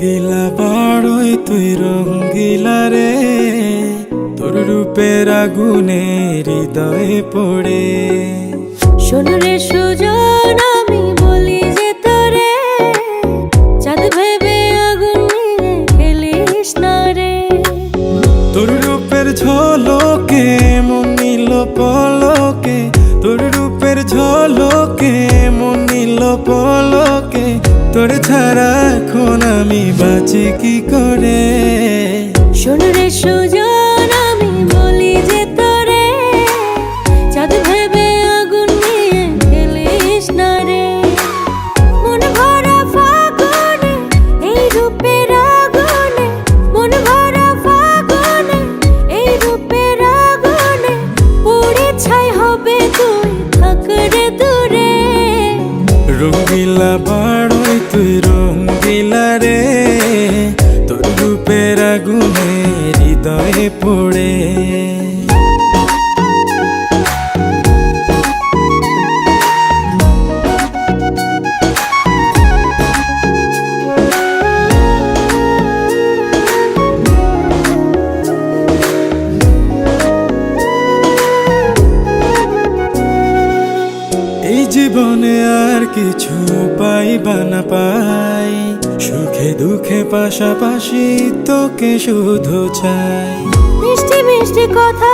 রঙ্গিলা বাড়ই তুই রঙ্গিলা রে, তোর রূপের আগুনে হৃদয়ে পড়ে। শোন রে সুজন, আমি বলি যে তোরে, চাঁদ ভেবে আগুন নিয়ে খেলিস না রে। তোর রূপের ঝলকে মন নিল পলকে, তোর রূপের ঝলকে মন নিল পলকে, তোর ছাড়া এখন আমি বাঁচি কি করে। শোন রে সুজন, আমি বলি যে তোরে, চাঁদ ভেবে আগুন নিয়ে খেলিস না রে। মন ভরা ফাগুনে এই রূপের আগুনে, মন ভরা ফাগুনে এই রূপের আগুনে, পুড়ে ছাই হবে তুই থাক রে দূরে। রঙ্গিলা বাড়ই তুই রঙ্গিলা রে, তোর রূপের আগুনে হৃদয়ে পড়ে। এই জীবনে আর কিছু পাইবা না পাই, সুখে দুঃখে পাশাপাশি তোকে শুধু চাই। মিষ্টি মিষ্টি কথা